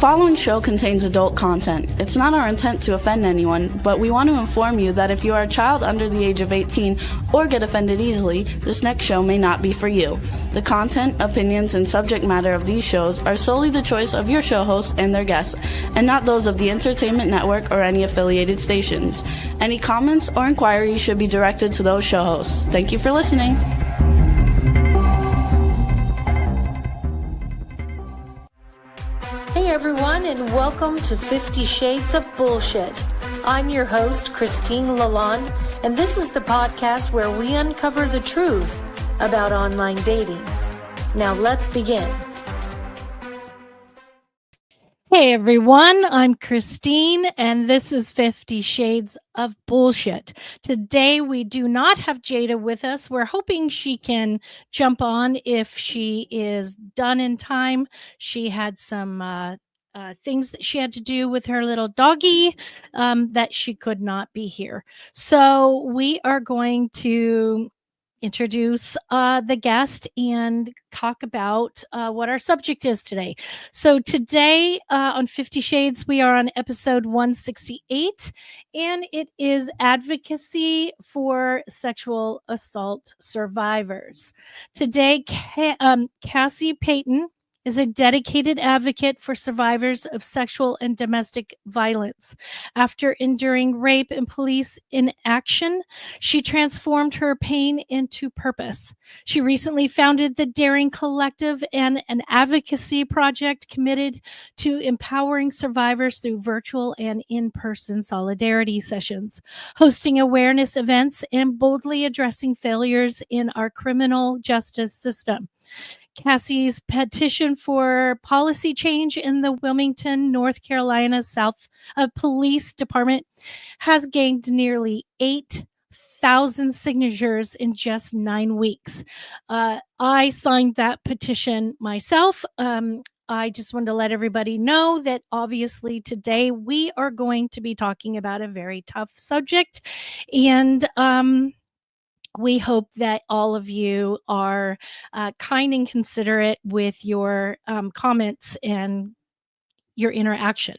following show contains adult content. It's not our intent to offend anyone, but we want to inform you that if you are a child under the age of 18 or get offended easily, this next show may not be for you. The content, opinions, and subject matter of these shows are solely the choice of your show hosts and their guests, and not those of the Entertainment Network or any affiliated stations. Any comments or inquiries should be directed to those show hosts. Thank you for listening. Hey everyone, and welcome to 50 Shades of Bullshit. I'm your host, Christine Lalonde, and this is the podcast where we uncover the truth about online dating. Now let's begin. Hey everyone, I'm Christine, and this is 50 Shades of Bullshit. Today we do not have Jada with us. We're hoping she can jump on if she is done in time. She had some things that she had to do with her little doggy that she could not be here. So we are going to introduce the guest and talk about what our subject is today. So today on 50 Shades, we are on episode 168, and it is advocacy for sexual assault survivors. Today, Cassie Payton is a dedicated advocate for survivors of sexual and domestic violence. After enduring rape and police inaction, she transformed her pain into purpose. She recently founded the Daring Collective and an advocacy project committed to empowering survivors through virtual and in-person solidarity sessions, hosting awareness events, and boldly addressing failures in our criminal justice system. Cassie's petition for policy change in the Wilmington, North Carolina South Police Department has gained nearly 8,000 signatures in just 9 weeks. I signed that petition myself. I just wanted to let everybody know that obviously today we are going to be talking about a very tough subject, and we hope that all of you are kind and considerate with your comments and your interaction.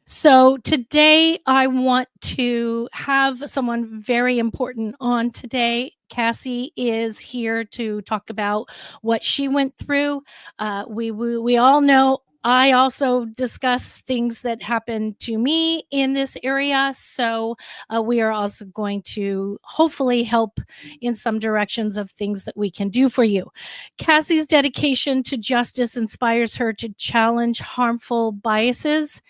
So today I want to have someone very important on today. Cassie is here to talk about what she went through. We all know I also discuss things that happened to me in this area. So we are also going to hopefully help in some directions of things that we can do for you. Cassie's dedication to justice inspires her to challenge harmful biases,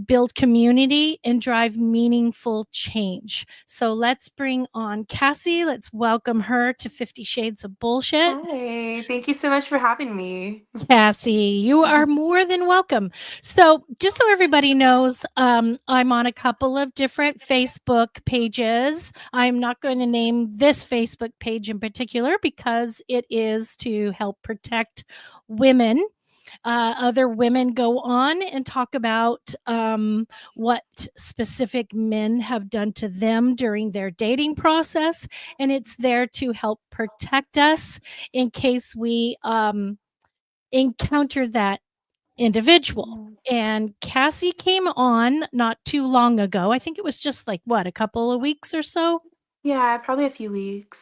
build community, and drive meaningful change. So let's bring on Cassie. Let's welcome her to 50 Shades of Bullshit. Hi, thank you so much for having me. Cassie, you are more than welcome. So just so everybody knows, I'm on a couple of different Facebook pages. I'm not going to name this Facebook page in particular because it is to help protect women. Other women go on and talk about what specific men have done to them during their dating process, and it's there to help protect us in case we encounter that individual. And Cassie came on not too long ago. I think it was just like a couple of weeks or so. Yeah, probably a few weeks.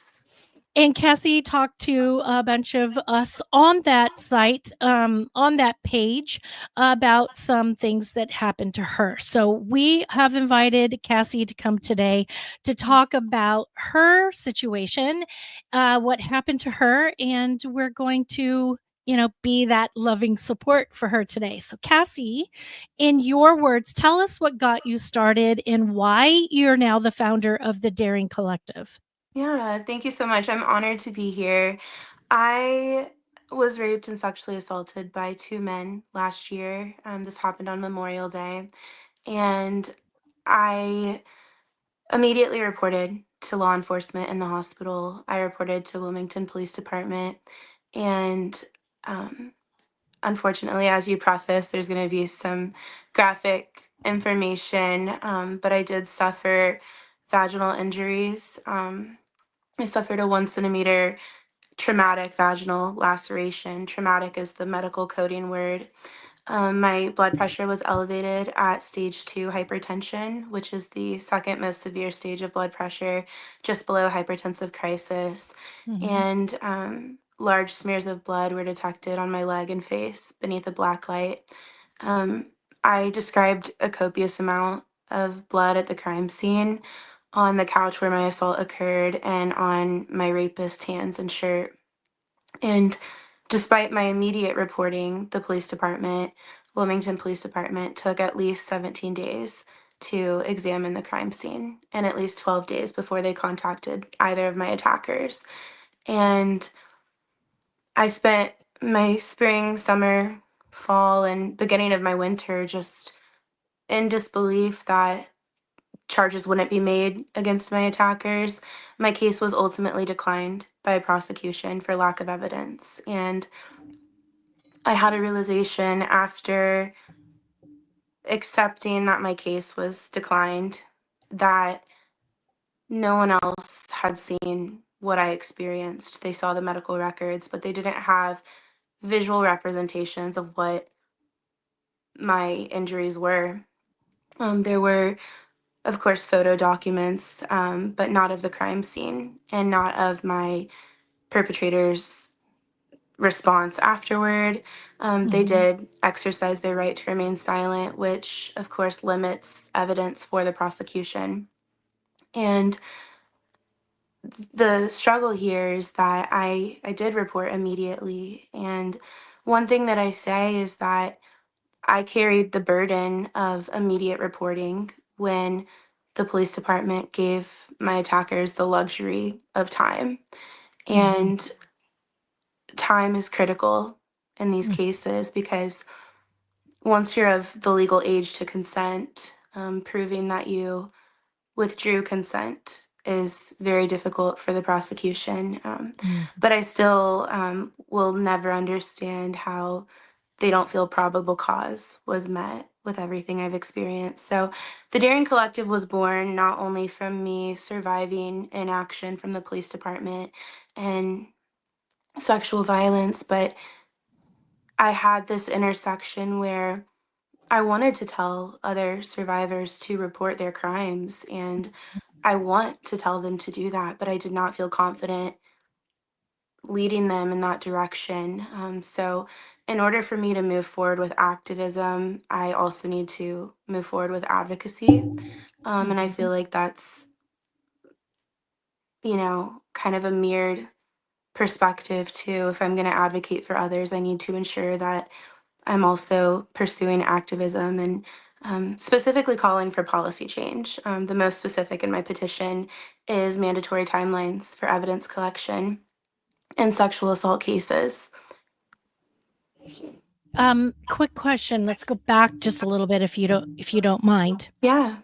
And Cassie talked to a bunch of us on that site, on that page, about some things that happened to her. So we have invited Cassie to come today to talk about her situation, what happened to her, and we're going to be that loving support for her today. So Cassie, in your words, tell us what got you started and why you're now the founder of the Daring Collective. Yeah, thank you so much. I'm honored to be here. I was raped and sexually assaulted by 2 men last year. This happened on Memorial Day, and I immediately reported to law enforcement in the hospital. I reported to Wilmington Police Department, and unfortunately, as you preface, there's going to be some graphic information, but I did suffer vaginal injuries. I suffered a 1 centimeter traumatic vaginal laceration. Traumatic is the medical coding word. My blood pressure was elevated at stage 2 hypertension, which is the second most severe stage of blood pressure, just below hypertensive crisis. Mhm. And large smears of blood were detected on my leg and face beneath a black light. Um, I described a copious amount of blood at the crime scene, on the couch where my assault occurred, and on my rapist's hands and shirt. And despite my immediate reporting, the police department, Wilmington Police Department, took at least 17 days to examine the crime scene, and at least 12 days before they contacted either of my attackers. And I spent my spring, summer, fall, and beginning of my winter just in disbelief that charges wouldn't be made against my attackers. My case was ultimately declined by prosecution for lack of evidence. And I had a realization after accepting that my case was declined that no one else had seen what I experienced. They saw the medical records, but they didn't have visual representations of what my injuries were. There were, of course, photo documents, but not of the crime scene and not of my perpetrator's response afterward. They Mhm. did exercise their right to remain silent, which, of course, limits evidence for the prosecution. And the struggle here is that I did report immediately. And one thing that I say is that I carried the burden of immediate reporting when the police department gave my attackers the luxury of time. Mhm. And time is critical in these Mm. cases because once you're of the legal age to consent, proving that you withdrew consent is very difficult for the prosecution. Mm. But I still will never understand how they don't feel probable cause was met with everything I've experienced. So the Daring Collective was born not only from me surviving inaction from the police department and sexual violence, but I had this intersection where I wanted to tell other survivors to report their crimes, and I want to tell them to do that, but I did not feel confident leading them in that direction. So, in order for me to move forward with activism, I also need to move forward with advocacy. And I feel Mhm. like that's, kind of a mirrored perspective too. If I'm going to advocate for others, I need to ensure that I'm also pursuing activism and specifically calling for policy change. The most specific in my petition is mandatory timelines for evidence collection in sexual assault cases. Quick question. Let's go back just a little bit if you don't mind. Yeah.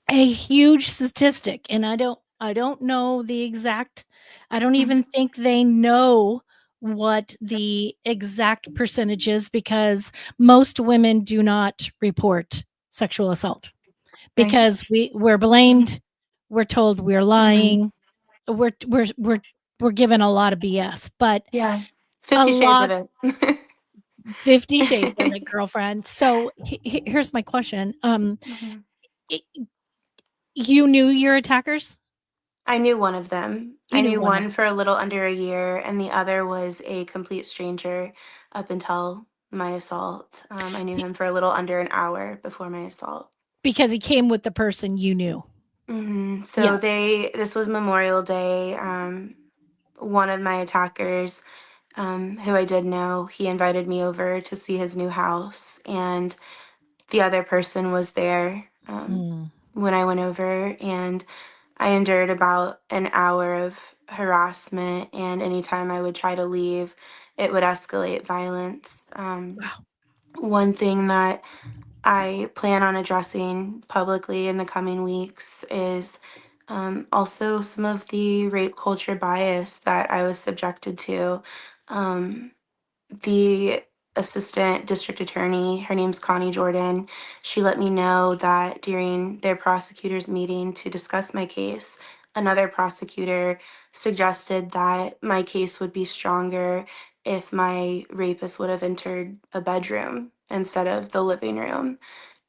A huge statistic, and I don't know the exact, I don't Mhm. even think they know what the exact percentage is, because most women do not report sexual assault Right. because we're Mhm. blamed, we're told we're Mhm. lying, we're given a lot of BS, but Yeah. a 50 Shades of lot. it. 50 shades of it, girlfriend. So here's my question. Mhm. I You knew your attackers? I knew one of them. I You knew knew one of one for a little under a year, and the other was a complete stranger up until my assault. I knew be him for a little under an hour before my assault. because he came with the person you knew. So Yeah. this was Memorial Day. One of my attackers, who I did know, he invited me over to see his new house, and the other person was there Mm. when I went over, and I endured about an hour of harassment, and anytime I would try to leave, it would escalate violence. Wow. One thing that I plan on addressing publicly in the coming weeks is also some of the rape culture bias that I was subjected to. Um, the assistant district attorney, her name's Connie Jordan, she let me know that during their prosecutors meeting to discuss my case, another prosecutor suggested that my case would be stronger if my rapist would have entered a bedroom instead of the living room.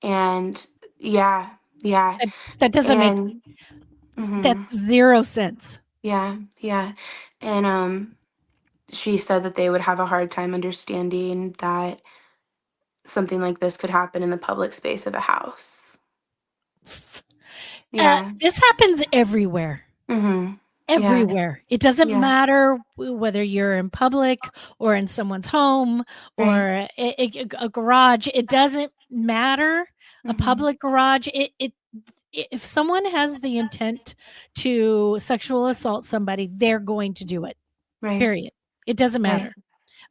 And yeah, yeah. That doesn't make And mhm, that's 0 sense. yeah, yeah. And she said that they would have a hard time understanding that something like this could happen in the public space of a house. Yeah. This happens everywhere. Mhm. Yeah. Everywhere. It doesn't Yeah. matter whether you're in public or in someone's home Right. or a garage. It doesn't matter. A Mhm. public garage. If someone has the intent to sexual assault somebody, they're going to do it. Right. Period. It doesn't Right. matter.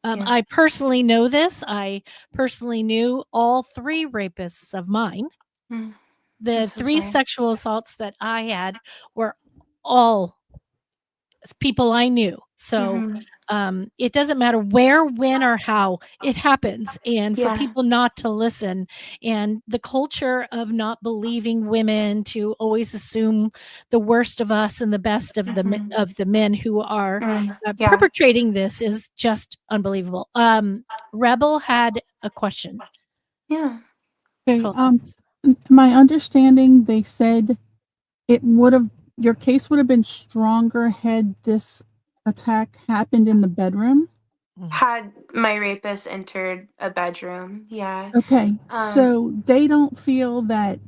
Yeah. I personally know this. I personally knew all 3 rapists of mine. Mm. I'm The so 3 sorry. sexual assaults that I had were all people I knew. So, Mhm. it doesn't matter where, when, or how it happens, and for Yeah. people not to listen, and the culture of not believing women, to always assume the worst of us and the best of Mhm. the men who are Yeah. perpetrating this is just unbelievable. Rebel had a question. Yeah. Okay, Hold on. my understanding, they said your case would have been stronger had this attack happened in the bedroom. Had my rapist entered a bedroom. Yeah. Okay, Um, so they don't feel that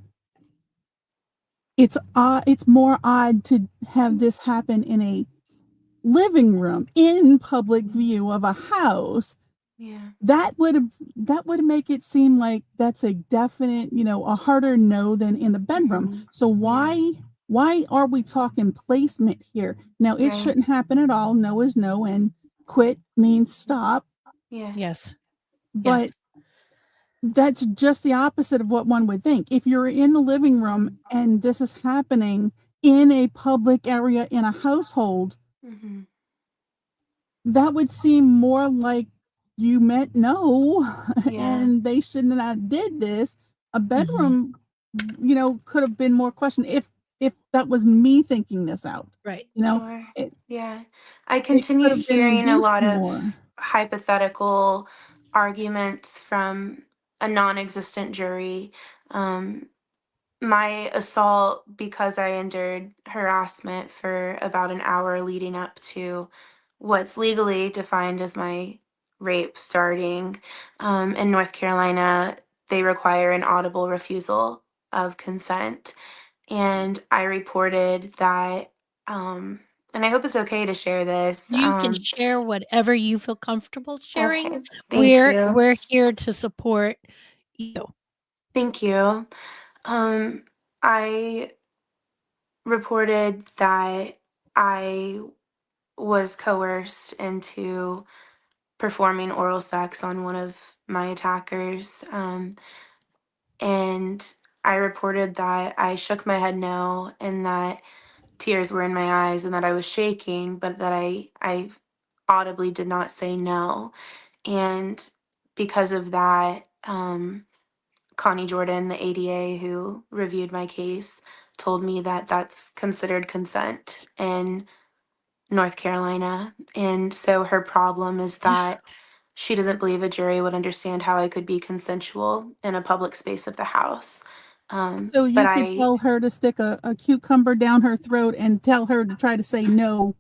it's more odd to have this happen in a living room in public view of a house. yeah. That would make it seem like that's a definite, a harder no than in the bedroom. Mhm. So Yeah. why are we talking placement here? Now it Right. shouldn't happen at all. No is no, and quit means stop. Yeah. Yes. But Yes. that's just the opposite of what one would think. If you're in the living room and this is happening in a public area in a household, Mhm. that would seem more like you meant no, Yeah. and they shouldn't have did this. A Mhm. bedroom, could have been more question if that was me thinking this out. Right. You know, Sure. it Yeah. I it could continued have been hearing a induced lot more. of hypothetical arguments from a non-existent jury. Um, my assault, because I endured harassment for about an hour leading up to what's legally defined as my rape starting. In North Carolina, they require an audible refusal of consent. And I reported that, um, and I hope it's okay to share this. You can share whatever you feel comfortable sharing. Okay, thank We're you. we're here to support you. Thank you. I reported that I was coerced into performing oral sex on one of my attackers. And I reported that I shook my head no and that tears were in my eyes and that I was shaking, but that I audibly did not say no. And because of that, Connie Jordan, the ADA who reviewed my case, told me that that's considered consent in North Carolina. And so her problem is that she doesn't believe a jury would understand how I could be consensual in a public space of the house. So But you could I, tell her to stick a cucumber down her throat and tell her to try to say no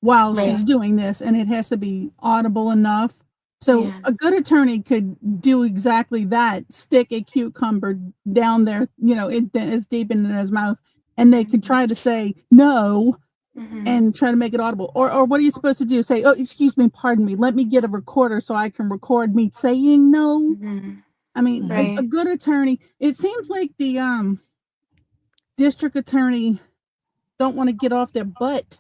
while right, she's doing this, and it has to be audible enough. So yeah, a good attorney could do exactly that, stick a cucumber down there, it is deep in his mouth, and they could mhm, try to say no mhm, and try to make it audible. Or what are you supposed to do? Say, oh, excuse me, pardon me, let me get a recorder so I can record me saying no. mhm, I mean, a right. good attorney, it seems like the district attorney don't want to get off their butt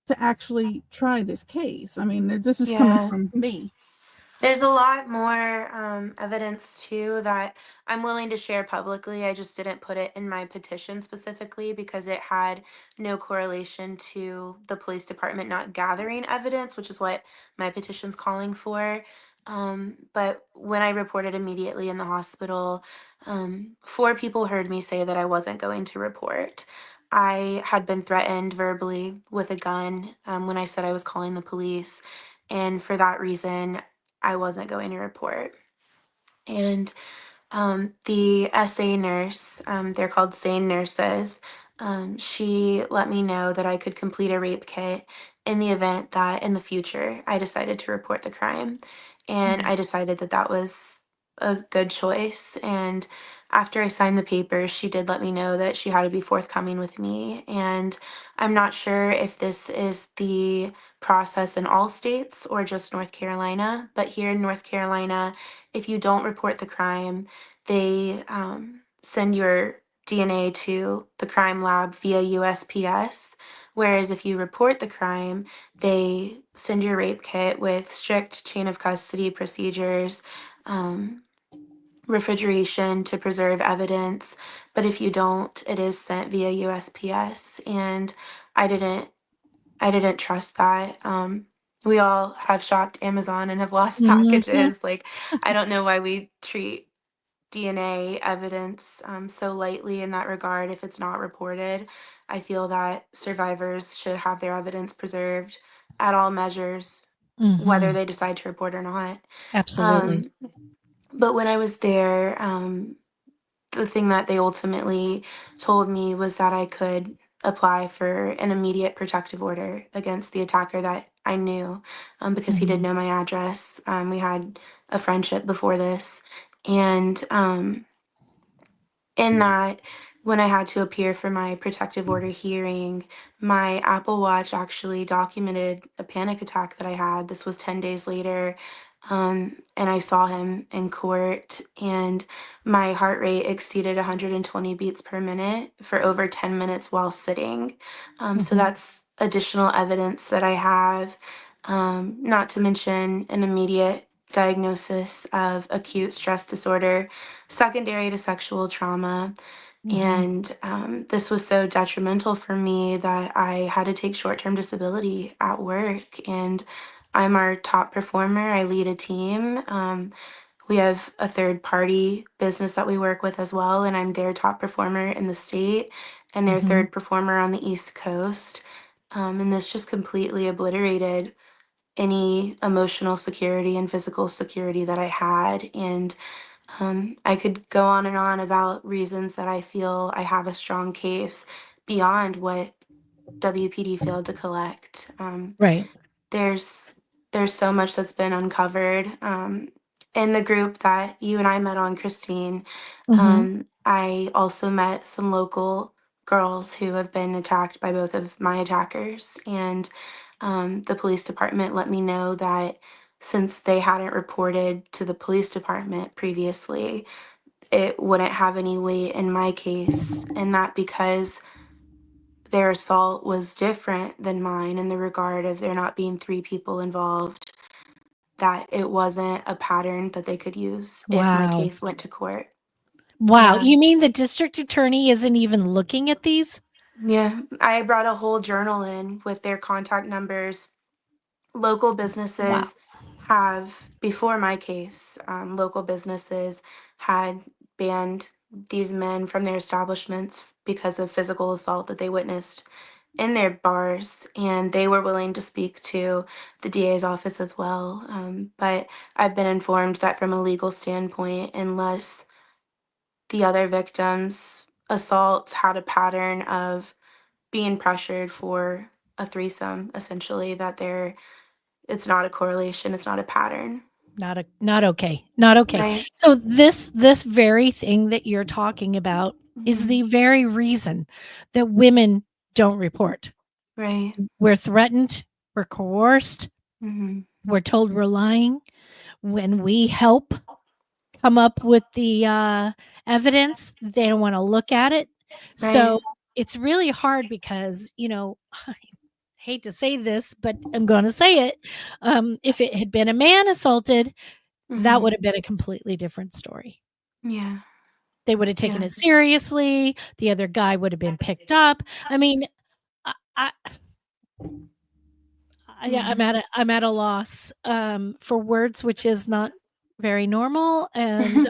to actually try this case. I mean, this is coming Yeah. from me. There's a lot more evidence too that I'm willing to share publicly. I just didn't put it in my petition specifically because it had no correlation to the police department not gathering evidence, which is what my petition's calling for. But when I reported immediately in the hospital, 4 people heard me say that I wasn't going to report. I had been threatened verbally with a gun when I said I was calling the police. And for that reason, I wasn't going to report. And the SA nurse, they're called SANE nurses, she let me know that I could complete a rape kit in the event that in the future I decided to report the crime. And I decided that that was a good choice. And after I signed the papers, she did let me know that she had to be forthcoming with me. And I'm not sure if this is the process in all states or just North Carolina, but here in North Carolina, if you don't report the crime, they send your DNA to the crime lab via USPS. Whereas if you report the crime, they send your rape kit with strict chain of custody procedures, um, refrigeration to preserve evidence. But if you don't, it is sent via USPS. And I didn't I didn't trust that. We all have shopped Amazon and have lost Mhm. packages. Like, I don't know why we treat DNA evidence so lightly in that regard if it's not reported. I feel that survivors should have their evidence preserved at all measures, whether Mhm. they decide to report or not. Absolutely. Um, but when I was there, the thing that they ultimately told me was that I could apply for an immediate protective order against the attacker that I knew, because he did Mhm. know my address. We had a friendship before this. And in that, when I had to appear for my protective order hearing, my Apple Watch actually documented a panic attack that I had. This was 10 days later. And I saw him in court, and my heart rate exceeded 120 beats per minute for over 10 minutes while sitting. So Mhm. that's additional evidence that I have, not to mention an immediate diagnosis of acute stress disorder secondary to sexual trauma. Mhm. And this was so detrimental for me that I had to take short term disability at work. And I'm our top performer. I lead a team. We have a third party business that we work with as well. And I'm their top performer in the state and their Mhm. third performer on the East Coast. And this just completely obliterated any emotional security and physical security that I had. And I could go on and on about reasons that I feel I have a strong case beyond what WPD failed to collect. Right. There's there's so much that's been uncovered. In the group that you and I met on, Christine, Mhm. I also met some local girls who have been attacked by both of my attackers, and the police department let me know that since they hadn't reported to the police department previously, it wouldn't have any weight in my case, and that because their assault was different than mine in the regard of there not being three people involved, that it wasn't a pattern that they could use if my Wow. case went to court. Wow. Yeah. You mean the district attorney isn't even looking at these? Yeah. I brought a whole journal in with their contact numbers. Local Wow. businesses have, before my case, local businesses had banned these men from their establishments because of physical assault that they witnessed in their bars, and they were willing to speak to the DA's office as well. But I've been informed that from a legal standpoint, unless the other victims' assaults had a pattern of being pressured for a threesome, essentially, that it's not a correlation, it's not a pattern. Not okay. Not okay. Right. So this very thing that you're talking about is Hmm. the very reason that women don't report. Right. We're threatened, we're coerced, Hmm. we're told we're lying. When we help come up with the evidence, they don't want to look at it. Right. So it's really hard because, I hate to say this, but I'm going to say it. If it had been a man assaulted, that Hmm. would have been a completely different story. Yeah. They would have taken Yeah. it seriously. The other guy would have been picked up. I mean, I, I, yeah, Yeah. I'm at a loss for words, which is not very normal, and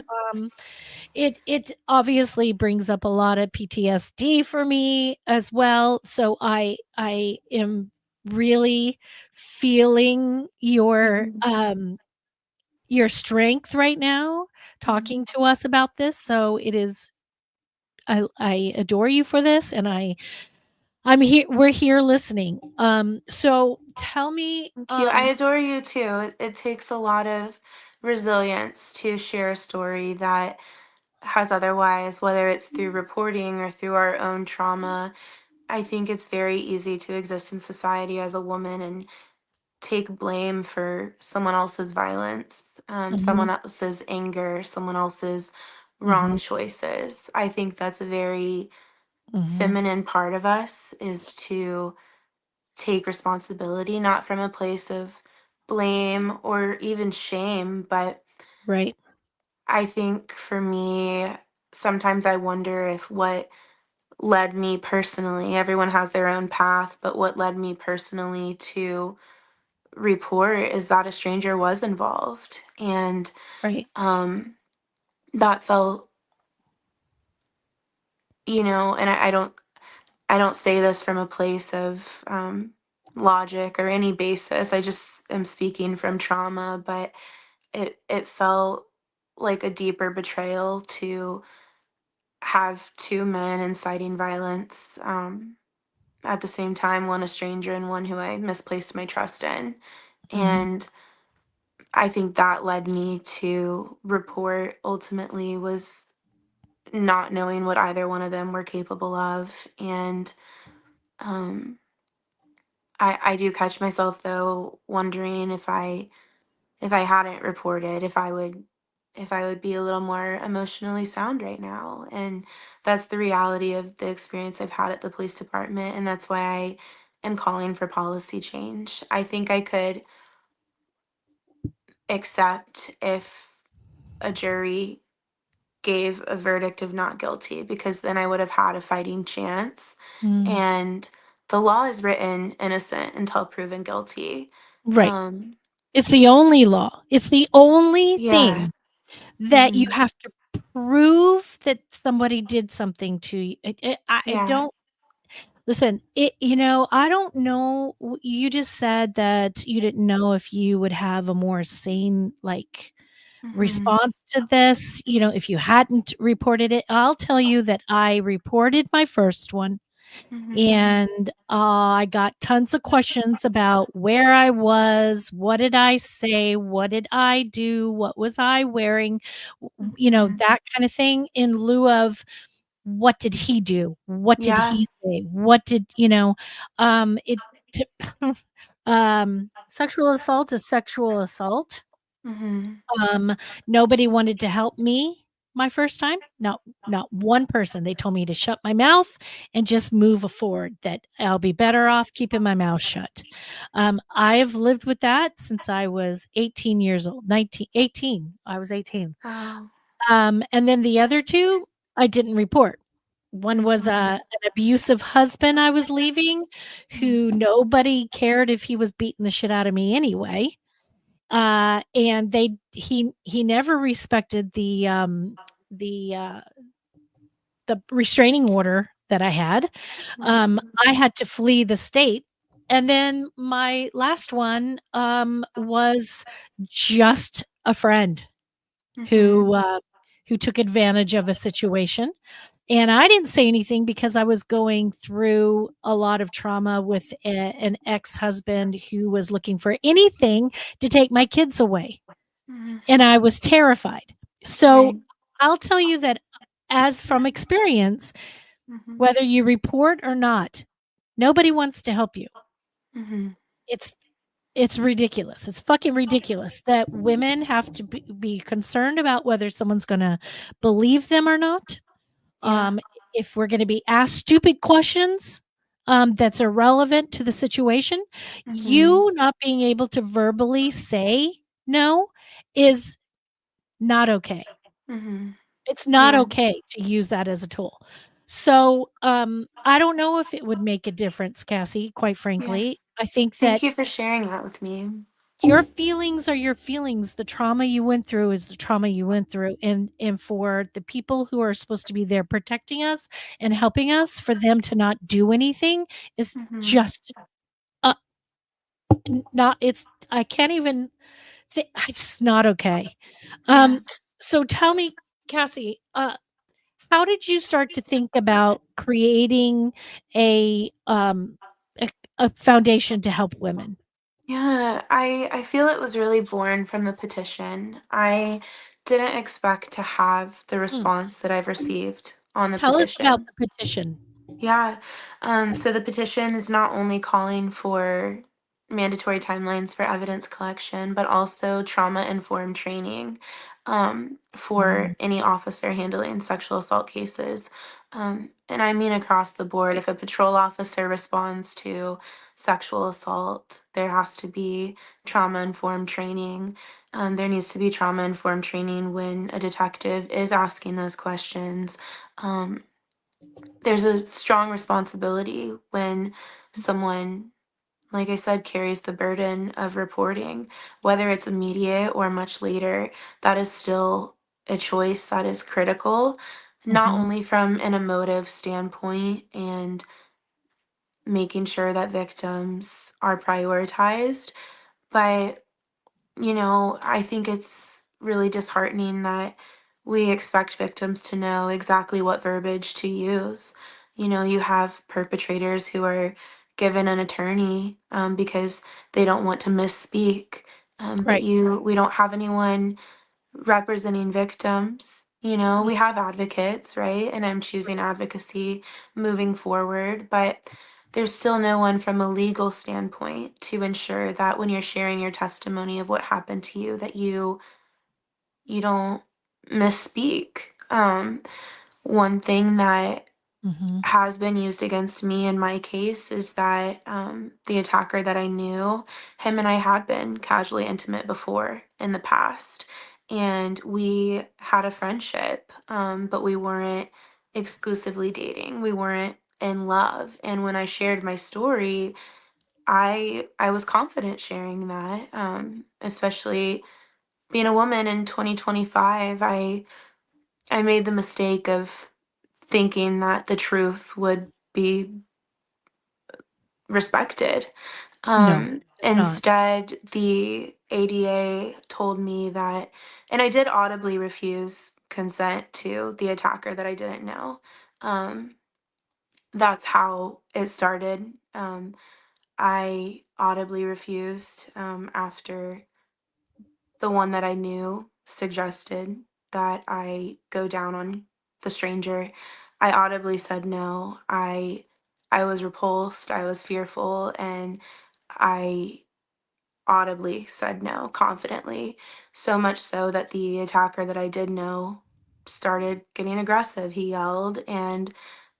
it obviously brings up a lot of PTSD for me as well. So I am really feeling your Mhm. your strength right now talking to us about this. So it is, I adore you for this, and I'm here. We're here listening. So tell me, Thank you. I adore you too. It takes a lot of resilience to share a story that has otherwise, whether it's through reporting or through our own trauma. I think it's very easy to exist in society as a woman and take blame for someone else's violence, someone Mhm, else's anger, someone else's wrong mhm, choices. I think that's a very mhm, feminine part of us, is to take responsibility, not from a place of blame or even shame, but right, I think for me, sometimes I wonder if what led me personally, everyone has their own path, but what led me personally to report is that a stranger was involved. And right. um, that felt, and I don't say this from a place of logic or any basis. I just am speaking from trauma, but it felt like a deeper betrayal to have two men inciting violence at the same time, one a stranger and one who I misplaced my trust in. Mhm, And I think that led me to report, ultimately, was not knowing what either one of them were capable of. And um, I do catch myself though wondering if I hadn't reported, if I would be a little more emotionally sound right now. And that's the reality of the experience I've had at the police department, and that's why I am calling for policy change. I think I could accept if a jury gave a verdict of not guilty, because then I would have had a fighting chance. mm, And the law is written innocent until proven guilty. right. Um, It's the only law. It's the only yeah. thing that you Hmm. have to prove that somebody did something to you. I Yeah. don't listen. I don't know. You just said that you didn't know if you would have a more sane, like, Hmm. response to this, if you hadn't reported it. I'll tell you that I reported my first one, Hmm. and I got tons of questions about where I was, what did I say, what did I do, what was I wearing, Hmm. that kind of thing, in lieu of what did he do? What did Yeah. he say? What did, it t sexual assault is sexual assault. Hmm. Um, Nobody wanted to help me my first time. Not one person. They told me to shut my mouth and just move forward, that I'll be better off keeping my mouth shut. I've lived with that since I was 18 years old, 19, 18. I was 18. Wow. And then the other two, I didn't report. One was Hmm. an abusive husband I was leaving, who Hmm. nobody cared if he was beating the shit out of me anyway. And he never respected the, uh, the restraining order that I had. I had to flee the state. And then my last one, was just a friend Hmm. who, who took advantage of a situation. And I didn't say anything because I was going through a lot of trauma with an ex-husband who was looking for anything to take my kids away, Hmm. and I was terrified. So, Right. I'll tell you that, as from experience, Hmm. whether you report or not, nobody wants to help you. Hmm. It's it's ridiculous. It's fucking ridiculous that women have to be concerned about whether someone's gonna believe them or not. Yeah. Um, if we're gonna be asked stupid questions, that's irrelevant to the situation, Hmm. you not being able to verbally say no is not okay. Hmm. It's not Yeah. okay to use that as a tool. So, I don't know if it would make a difference, Cassie, quite Yeah. frankly. I think Thank that you for sharing that with me. your feelings are your feelings. The trauma you went through is the trauma you went through. And for the people who are supposed to be there protecting us and helping us, for them to not do anything is Hmm. just, not, it's, I can't even It's not okay. Yeah. So tell me, Cassie, how did you start to think about creating a a foundation to help women? Yeah, I feel it was really born from the petition. I didn't expect to have the Mm. response that I've received on the Tell us about petition. the petition. Yeah. So the petition is not only calling for mandatory timelines for evidence collection, but also trauma-informed training Mm, for any officer handling sexual assault cases. And I mean across the board, right. if a patrol officer responds to sexual assault, there has to be trauma-informed training. There needs to be trauma-informed training when a detective is asking those questions. Um, there's a strong responsibility when someone, like I said, carries the burden of reporting, whether it's immediate or much later. That is still a choice that is critical, not Mhm. only from an emotive standpoint and making sure that victims are prioritized, but I think it's really disheartening that we expect victims to know exactly what verbiage to use. You have perpetrators who are given an attorney because they don't want to misspeak. But Right. we don't have anyone representing victims. Mm, We have advocates, right? And I'm choosing advocacy moving forward, but there's still no one from a legal standpoint to ensure that when you're sharing your testimony of what happened to you, that you don't misspeak. One thing that mhm. has been used against me in my case is that the attacker that I knew, him and I had been casually intimate before in the past. And we had a friendship, but we weren't exclusively dating. We weren't in love. And when I shared my story, I was confident sharing that, especially being a woman in 2025. I made the mistake of thinking that the truth would be respected. No, it's not. Instead, the ADA told me that, and I did audibly refuse consent to the attacker that I didn't know. Um, that's how it started. I audibly refused after the one that I knew suggested that I go down on the stranger. I audibly said no. I was repulsed, I was fearful, and I audibly said no confidently. So much so that the attacker that I did know started getting aggressive. He yelled, and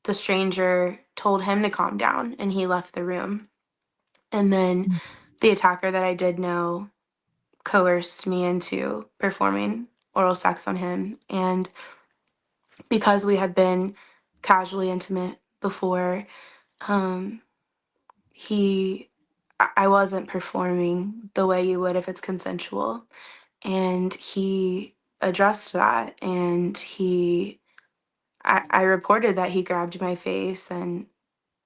the stranger told him to calm down, and he left the room. And then Mm, the attacker that I did know coerced me into performing oral sex on him. And because we had been casually intimate before, um, I wasn't performing the way you would if it's consensual. And he addressed that, and I reported that he grabbed my face and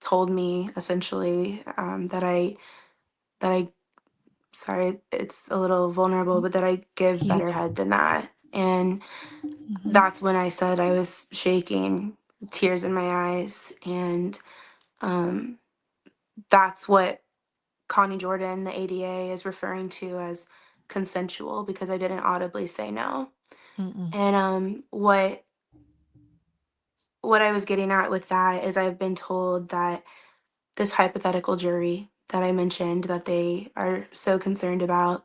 told me essentially that I sorry, it's a little vulnerable, mm. but that I give You better head than that. And mhm. that's when I said I was shaking, tears in my eyes. And um, that's what Connie Jordan, the ADA, is referring to as consensual because I didn't audibly say no. Mm-mm. And what I was getting at with that is I've been told that this hypothetical jury that I mentioned that they are so concerned about,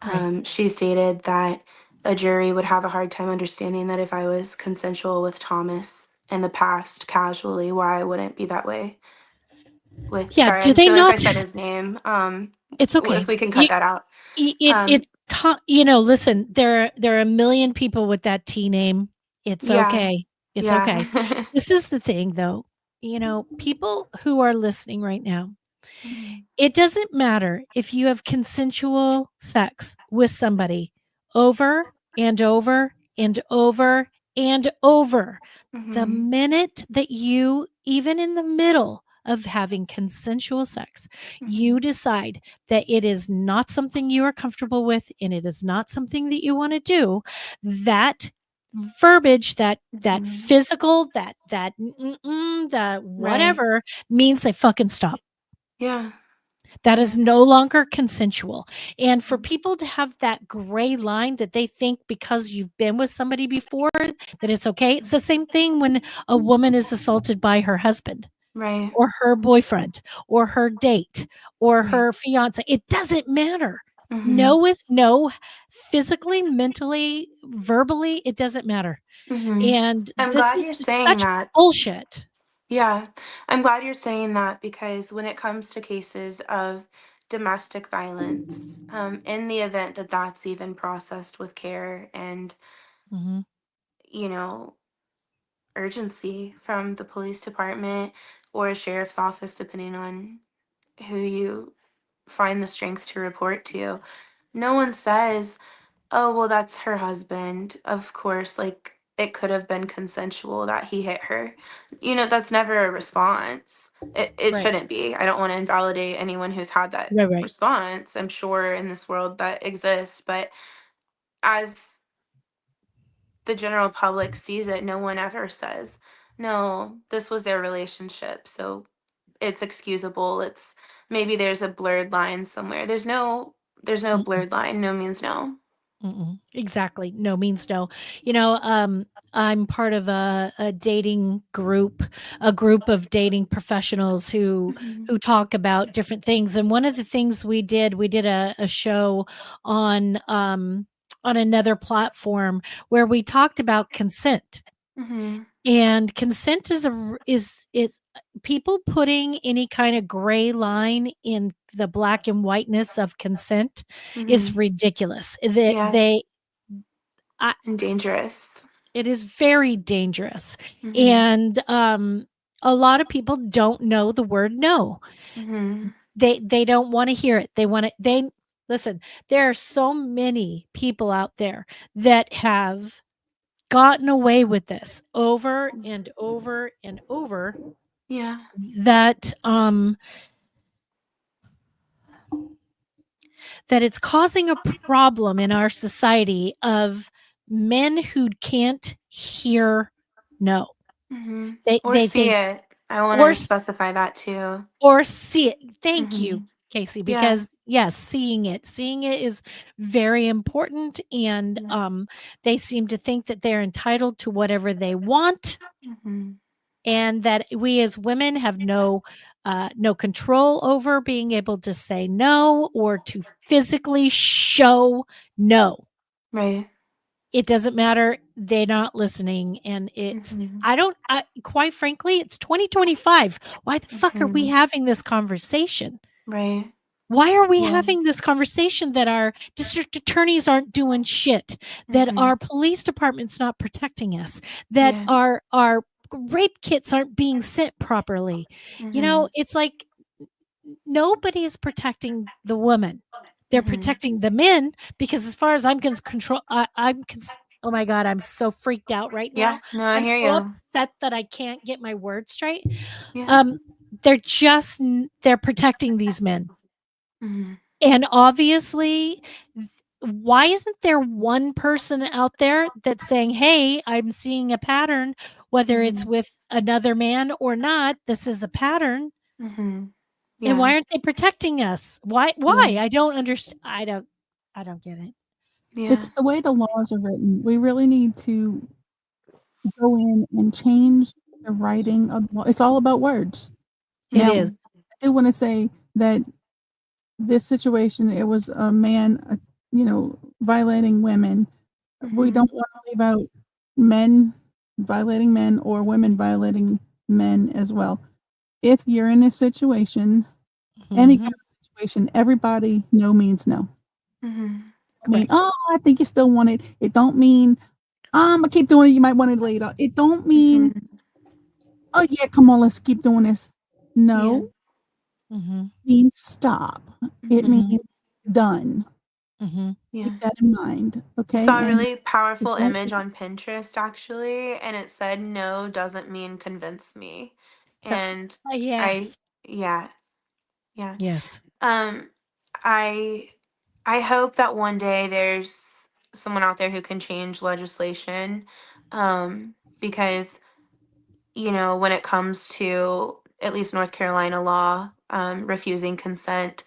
Right. she stated that a jury would have a hard time understanding that if I was consensual with Thomas in the past casually, why I wouldn't be that way with, Yeah, sorry, I do just they realized I not said his name. it's If okay. we can You cut that out. it Um, listen, there are a million people with that T name. It's yeah, okay. It's okay. yeah. This is the thing though. People who are listening right now, Mhm, it doesn't matter if you have consensual sex with somebody over and over and over and over. The mhm, minute that you, even in the middle of having consensual sex, Mhm. you decide that it is not something you are comfortable with and it is not something that you want to do, that verbiage, that Mhm. physical, that that Right. whatever means they fucking stop. Yeah. That Yeah. is no longer consensual. And for Mhm. people to have that gray line that they think because you've been with somebody before that it's okay. It's the same thing when a woman is assaulted by her husband Right. or her boyfriend or her date or Right. her fiance. It doesn't matter. Mhm. No is no, physically, mentally, verbally, it doesn't matter. Mhm. And I'm this glad is you're just saying such that. bullshit. Yeah, I'm glad you're saying that because when it comes to cases of domestic violence, in the event that that's even processed with care and, Mhm. you know, urgency from the police department or a sheriff's office, depending on who you find the strength to report to, no one says, oh, well, that's her husband. Of course, like it could have been consensual that he hit her. That's never a response. It Right. shouldn't be. I don't want to invalidate anyone who's had that Right. response. I'm sure in this world that exists, but as the general public sees it, no one ever says, no, this was their relationship. So it's excusable. It's maybe there's a blurred line somewhere. There's no Mm-mm. blurred line. No means no. Mm-mm. Exactly. No means no. I'm part of a dating group, a group of dating professionals who Mhm. talk about different things. And one of the things we did a show on another platform where we talked about consent. Mhm. And consent is people putting any kind of gray line in the black and whiteness of consent is Mhm. ridiculous. Yeah, I and dangerous. It is very dangerous. Mhm. And, a lot of people don't know the word no. Mhm. They don't wanna hear it. They listen, there are so many people out there that have gotten away with this over and over and over Yeah. that, that it's causing a problem in our society of men who can't hear no. Mhm. Or They see think it. I want or to s specify that too. or see it. Thank you, Mhm. Casey, Yeah. because yes, seeing it is very important, and, Yeah. they seem to think that they're entitled to whatever they want, Mhm. and that we as women have no control over being able to say no or to physically show no. Right. It doesn't matter, they're not listening, and Mhm. quite frankly, it's 2025. Why the fuck are we Mhm. having this conversation? Right. Why are we Yeah. having this conversation that our district attorneys aren't doing shit, that Mhm. our police department's not protecting us, that Yeah. our rape kits aren't being sent properly? Mhm. It's like nobody is protecting the woman. They're Mhm. protecting the men because as far as I'm oh my god, I'm so freaked out right Yeah. now. No, I I'm hear so you. upset that I can't get my words straight. Yeah. Um, they're protecting these men. Mhm. And obviously, why isn't there one person out there that's saying, "Hey, I'm seeing a pattern, whether it's Mhm. with another man or not, this is a pattern." Mhm. And Yeah. why aren't they protecting us? Why? Yeah. I don't understand. I don't get it. Yeah. It's the way the laws are written. We really need to go in and change the writing of the law. It's all about words. It Now, is. Mhm. I do want to say that this situation, it was a man, violating women. We Mhm. don't want to leave out men violating men or women violating men as well. If you're in a situation, any kind Mhm. of situation, everybody no means no. Mhm. I mean, Correct. oh, I think you still want it. It don't mean I keep doing it. You might want it later. It don't mean, Mhm. oh yeah, come on, let's keep doing this. Yeah. No Mhm. means stop. It Mhm. Mhm. means done. Mhm. Keep Yeah. that in mind, I okay? saw a And really powerful don't image on Pinterest actually, and it said no doesn't mean convince me. And Yes. yeah. Yes. I hope that one day there's someone out there who can change legislation, because when it comes to at least North Carolina law, refusing consent,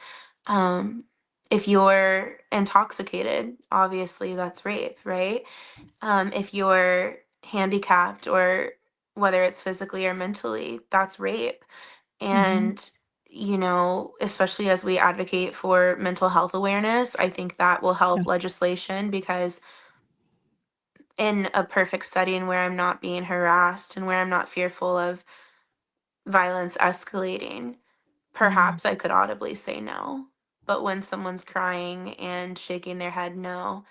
um, if you're intoxicated, obviously that's rape, right? If you're handicapped, or whether it's physically or mentally, that's rape. And, especially as we advocate for mental health awareness, I think that will Yeah. help legislation, because in a perfect setting where I'm not being harassed and where I'm not fearful of violence escalating, perhaps I could audibly say no. But when someone's crying and shaking their head no,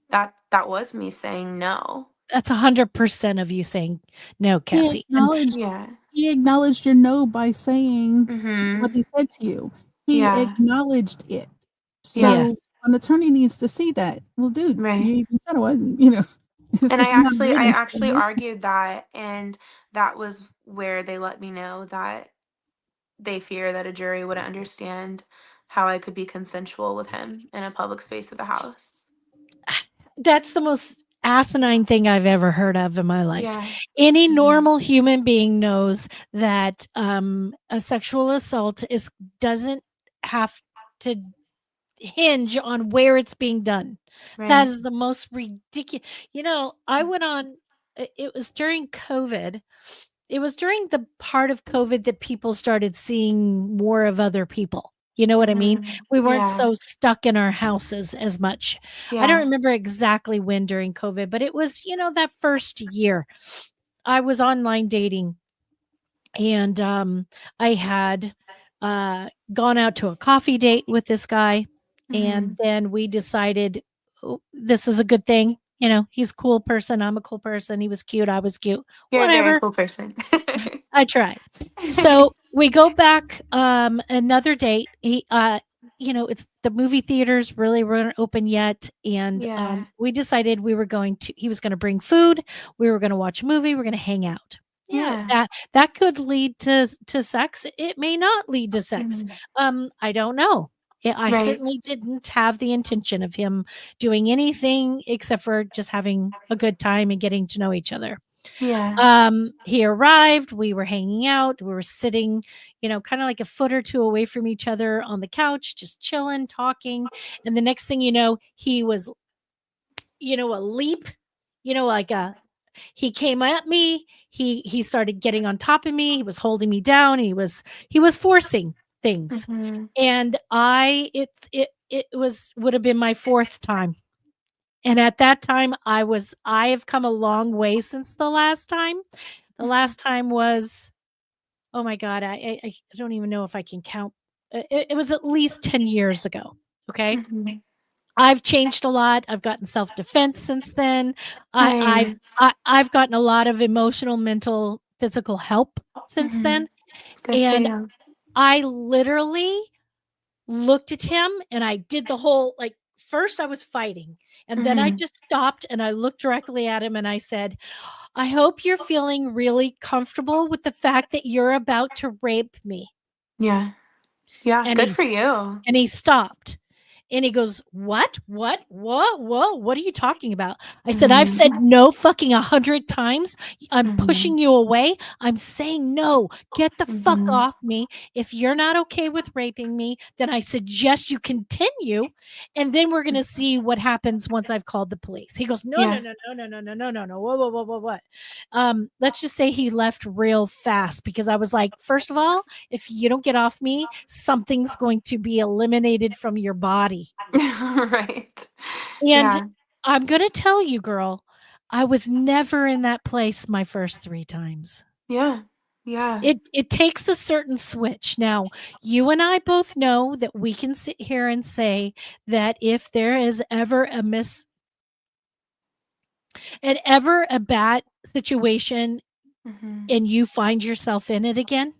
that was me saying no. That's 100% of you saying no, He Cassie. And acknowledged Yeah. he acknowledged your no by saying what Mhm. he said to you. He Yeah. acknowledged it. Yeah. yes, So an attorney needs to see that. Well, dude, Right. you even said it wasn't, And this is not I evidence for actually you. argued that, and that was where they let me know that they fear that a jury wouldn't understand how I could be consensual with him in a public space of the house. that's the most asinine thing I've ever heard of in my life. Yeah. Any Mhm. normal human being knows that a sexual assault doesn't have to hinge on where it's being done. That Right. is the most ridiculous. I went on, it was during COVID. It was during the part of COVID that people started seeing more of other people. You know what I mean? Mhm. We weren't Yeah. so stuck in our houses as much. I don't Yeah. remember exactly when during COVID, but it was, that first year. I was online dating, and I had gone out to a coffee date with this guy, and Mhm. then we decided, "Oh, this is a good thing. He's a cool person. I'm a cool person. He was cute. I was cute. You're a very Whatever. cool person. I tried." So we go back another date. It's the movie theaters really weren't open yet, and Yeah. we decided he was going to bring food. We were going to watch a movie. We're going to hang out. Yeah. That could lead to sex. It may not lead to sex. I don't know. I Right. certainly didn't have the intention of him doing anything except for just having a good time and getting to know each other. Yeah. He arrived, we were hanging out, we were sitting, kind of like a foot or two away from each other on the couch, just chilling, talking. And the next thing you know, he was, a leap, like he came at me, he started getting on top of me, he was holding me down, he was forcing things. Mhm. And would have been my fourth time. And at that time I have come a long way since the last time. The last time was, oh my God, I don't even know if I can count. It was at least 10 years ago. Okay. Mhm. I've changed a lot. I've gotten self-defense since then. I've Nice. I've gotten a lot of emotional, mental, physical help since then. Mhm. Good for And you. I literally looked at him and I did the whole, like, first I was fighting, and then I Mhm. just stopped and I looked directly at him and I said, "I hope you're feeling really comfortable with the fact that you're about to rape me." Yeah. Yeah. And Good for you. he stopped. And he goes, "What? What? What are you talking about?" I said, "I've Mhm. said no fucking 100 times. I'm Mhm. pushing you away. I'm saying no. Get the fuck Mhm. off me. If you're not okay with raping me, then I suggest you continue. And then we're going to see what happens once I've called the police." He goes, "No, no, Yeah. no, no, no, no, no, no, no, no. What? Let's just say he left real fast, because I was like, first of all, if you don't get off me, something's going to be eliminated from your body. Right. And Yeah. I'm going to tell you, girl, I was never in that place my first 3 times. Yeah. Yeah. It takes a certain switch. Now, you and I both know that we can sit here and say that if there is ever ever a bad situation Mhm. and you find yourself in it again,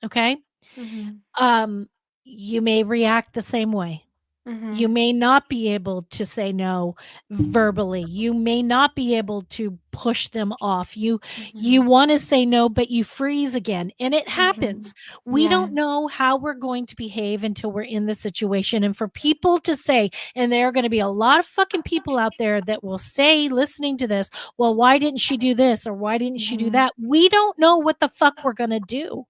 okay? Mhm. Um, you may react the same way. You may not be able to say no verbally. You may not be able to push them off. You want to say no, but you freeze again. And it happens. We Yeah. don't know how we're going to behave until we're in the situation. And for people to say, and there are going to be a lot of fucking people out there that will say, listening to this, well, why didn't she do this? Or why didn't she do that? We don't know what the fuck we're going to do.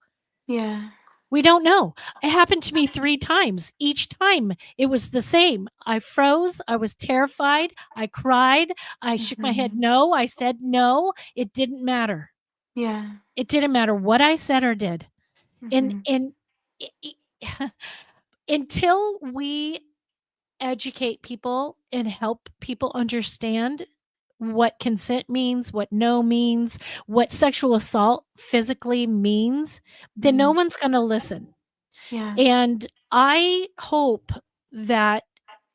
Yeah. We don't know. It happened to me 3 times. Each time it was the same. I froze. I was terrified. I cried. I shook my head no. I said no. It didn't matter. Yeah. It didn't matter what I said or did. And until we educate people and help people understand what consent means, what no means, what sexual assault physically means, then no one's going to listen. Yeah. And I hope that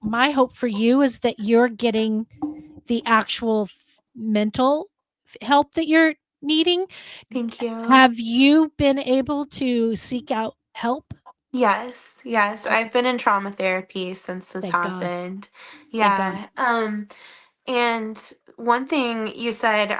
my hope for you is that you're getting the actual mental help that you're needing. Thank you. Have you been able to seek out help? Yes. I've been in trauma therapy since this Thank God. happened. Thank God. Yeah. And one thing you said,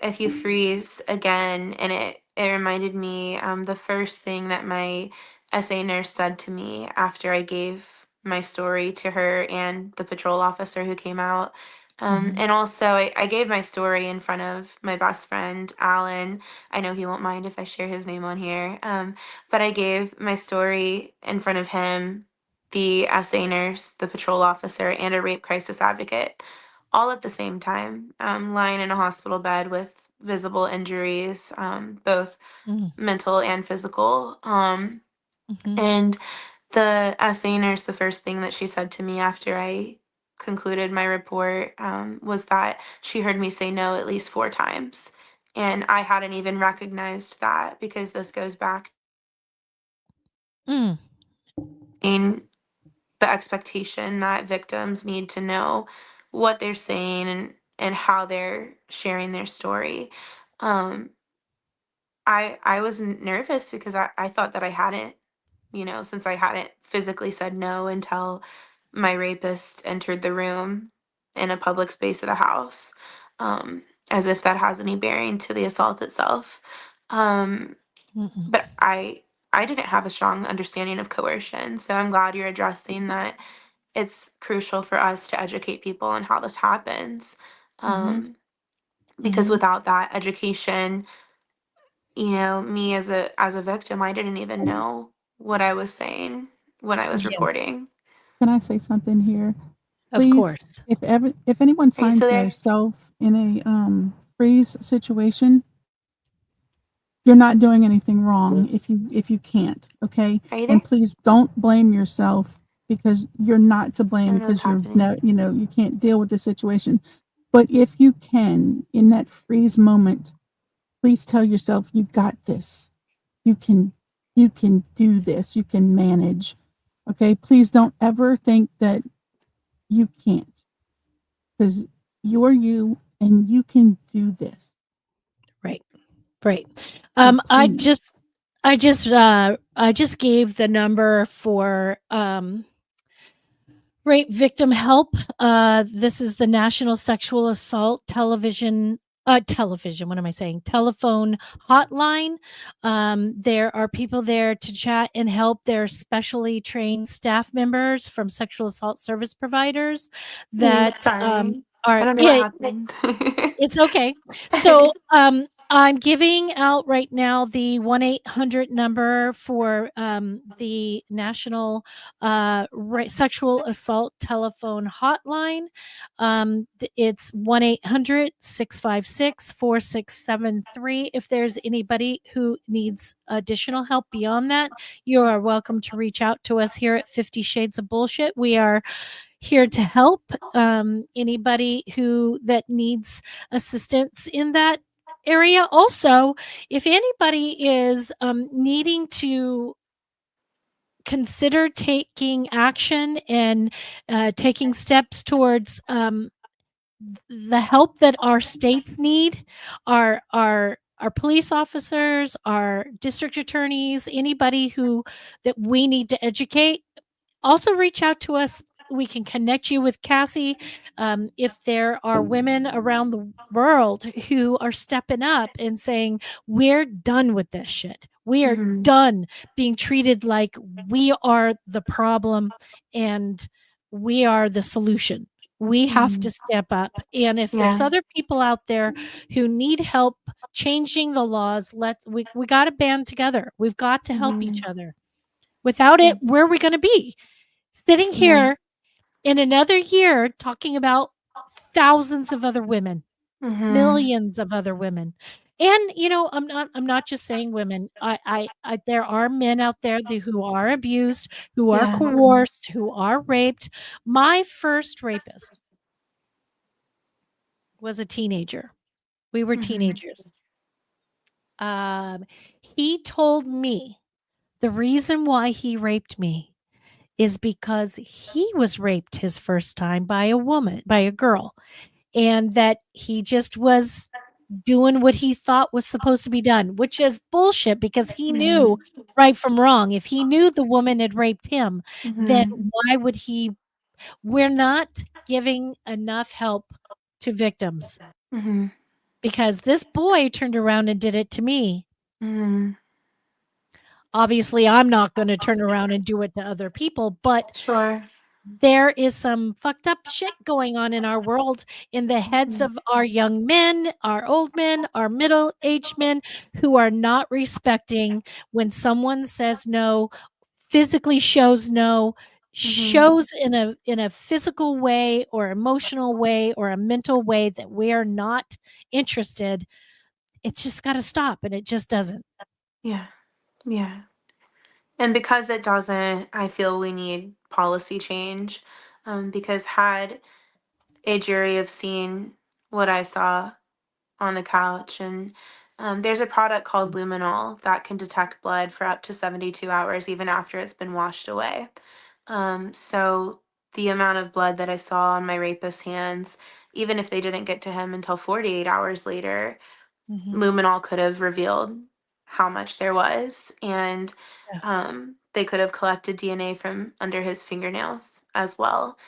if you freeze again, and it reminded me, the first thing that my SA nurse said to me after I gave my story to her and the patrol officer who came out. And also, I gave my story in front of my best friend, Alan. I know he won't mind if I share his name on here. But I gave my story in front of him, the SA nurse, the patrol officer, and a rape crisis advocate, all at the same time, lying in a hospital bed with visible injuries, both mental and physical. And the SA nurse, the first thing that she said to me after I concluded my report, was that she heard me say no at least 4 times. And I hadn't even recognized that, because this goes back in the expectation that victims need to know what they're saying and how they're sharing their story. I was nervous because I thought that I hadn't, since I hadn't physically said no until my rapist entered the room in a public space of the house, as if that has any bearing to the assault itself. But I didn't have a strong understanding of coercion, so I'm glad you're addressing that. It's crucial for us to educate people on how this happens, because without that education, me as a victim, I didn't even know what I was saying when I was reporting. Can I say something here? Of Please, course. if anyone Are you finds still there? themselves in a freeze situation, you're not doing anything wrong if you can't, okay? Are you there? And please don't blame yourself, because you're not to I blame, don't know what's because happening. you can't deal with the situation. But if you can, in that freeze moment, please tell yourself, you got this. You can do this. You can manage. Okay? Please don't ever think that you can't, because you're you and you can do this. Right. So I please. just gave the number for rape victim help. This is the National Sexual Assault telephone hotline. There are people there to chat and help. There are specially trained staff members from sexual assault service providers that Sorry. are I don't know what happened. it's okay. So I'm giving out right now the 1-800 number for the National Sexual Assault Telephone Hotline. It's 1-800-656-4673. If there's anybody who needs additional help beyond that, you are welcome to reach out to us here at 50 Shades of Bullshit. We are here to help anybody that needs assistance in that area. Also, if anybody is needing to consider taking action and taking steps towards the help that our states need, our police officers, our district attorneys, anybody that we need to educate, Also reach out to us. We can connect you with Cassie. If there are women around the world who are stepping up and saying, we're done with this shit. We are Mhm. done being treated like we are the problem and we are the solution. We have to step up. And if there's Yeah. other people out there who need help changing the laws, we got to band together. We've got to help each other. Without Yeah. it, where are we going to be? Sitting here in another year talking about thousands of other women, Mhm. millions of other women. And I'm not just saying women. I there are men out there who are abused, who are Yeah. coerced, who are raped. My first rapist was a teenager. We were Mhm. teenagers. He told me the reason why he raped me is because he was raped his first time by a girl, and that he just was doing what he thought was supposed to be done, which is bullshit because he knew right from wrong. If he knew the woman had raped him, then Mhm. why would he? We're not giving enough help to victims Mhm. because this boy turned around and did it to me. Mhm. Obviously, I'm not going to turn around and do it to other people, but Sure. there is some fucked up shit going on in our world, in the heads of our young men, our old men, our middle-aged men, who are not respecting when someone says no, physically shows no, shows in a physical way or emotional way or a mental way that we are not interested. It's just got to stop, and it just doesn't. Yeah. Yeah. And because it doesn't, I feel we need policy change. Because had a jury have seen what I saw on the couch, and there's a product called luminol that can detect blood for up to 72 hours, even after it's been washed away. So the amount of blood that I saw on my rapist's hands, even if they didn't get to him until 48 hours later, Mhm. luminol could have revealed how much there was, and Yeah. they could have collected DNA from under his fingernails as well,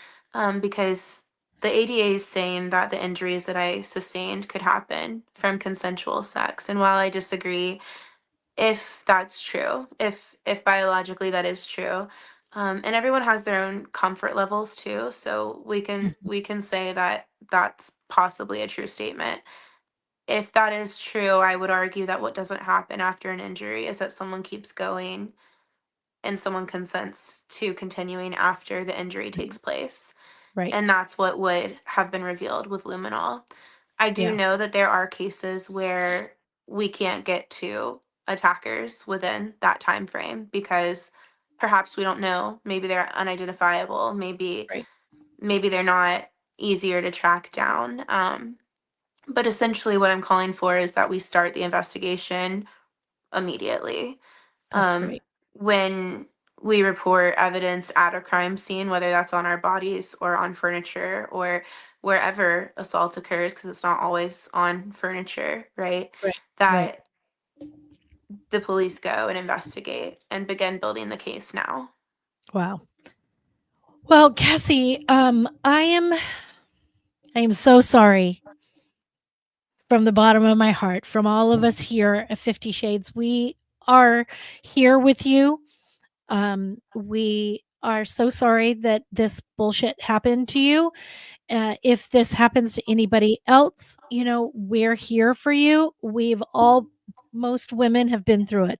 because the ADA is saying that the injuries that I sustained could happen from consensual sex. And while I disagree, if that's true, if biologically that is true, and everyone has their own comfort levels too, so Mhm. we can say that that's possibly a true statement. If that is true, I would argue that what doesn't happen after an injury is that someone keeps going and someone consents to continuing after the injury takes place. Right. And that's what would have been revealed with luminol. I do Yeah. know that there are cases where we can't get to attackers within that time frame because perhaps we don't know. Maybe they're unidentifiable. Right. Maybe they're not easier to track down. But essentially, what I'm calling for is that we start the investigation immediately. That's Um, great. when we report evidence at a crime scene, whether that's on our bodies or on furniture or wherever assault occurs, because it's not always on furniture, right? Right. Right. That the police go and investigate and begin building the case now. Wow. Well, Cassie, I am so sorry from the bottom of my heart, from all of us here at 50 Shades. We are here with you. We are so sorry that this bullshit happened to you. If this happens to anybody else, we're here for you. Most women have been through it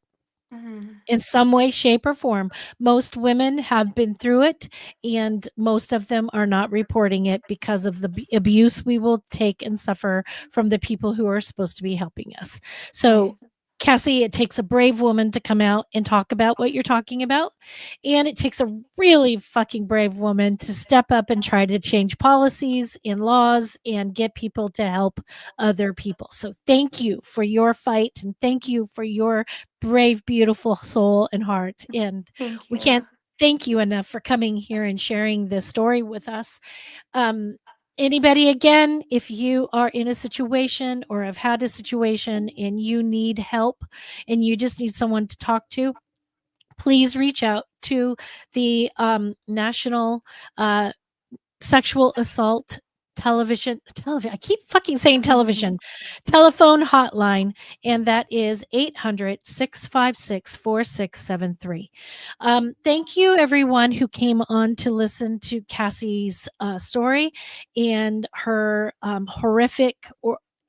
Mhm. in some way, shape, or form. Most women have been through it, and most of them are not reporting it because of the abuse we will take and suffer from the people who are supposed to be helping us. So, Right. Cassie, it takes a brave woman to come out and talk about what you're talking about. And it takes a really fucking brave woman to step up and try to change policies and laws and get people to help other people. So thank you for your fight, and thank you for your brave, beautiful soul and heart. And Thank we you. can't thank you enough for coming here and sharing this story with us. Um, Anybody, again, if you are in a situation or have had a situation and you need help and you just need someone to talk to, please reach out to the National Sexual Assault television, I keep fucking saying television, telephone hotline, and that is 800-656-4673. Thank you everyone who came on to listen to Cassie's story and her horrific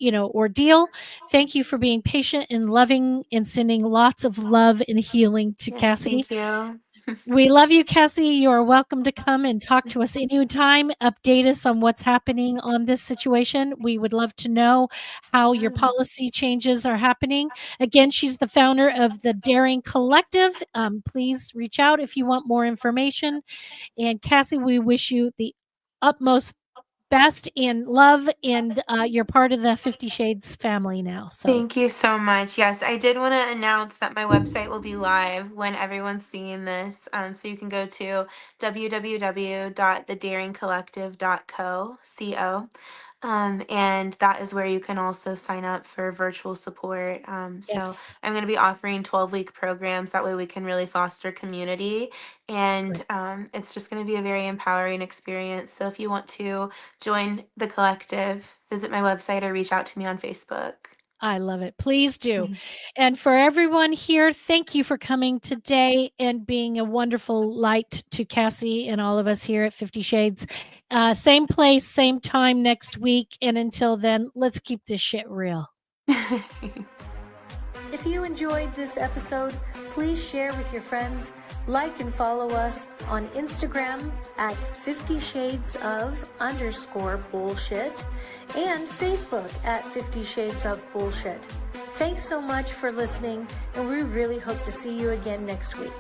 ordeal. Thank you for being patient and loving and sending lots of love and healing to Yes, Cassie. thank you. We love you, Cassie. You are welcome to come and talk to us anytime. Update us on what's happening on this situation. We would love to know how your policy changes are happening. Again, she's the founder of the Daring Collective. Please reach out if you want more information. And Cassie, we wish you the utmost best in love, and you're part of the 50 Shades family now. So Thank you so much. Yes, I did want to announce that my website will be live when everyone's seeing this. So you can go to www.thedaringcollective.co. And that is where you can also sign up for virtual support. So yes, I'm going to be offering 12-week programs. That way we can really foster community. And it's just going to be a very empowering experience. So if you want to join the collective, visit my website or reach out to me on Facebook. I love it. Please do. And for everyone here, thank you for coming today and being a wonderful light to Cassie and all of us here at 50 Shades. Same place, same time next week. And until then, let's keep this shit real. If you enjoyed this episode, please share with your friends, like and follow us on Instagram at 50 Shades of _bullshit and Facebook at 50 Shades of Bullshit. Thanks so much for listening, and we really hope to see you again next week.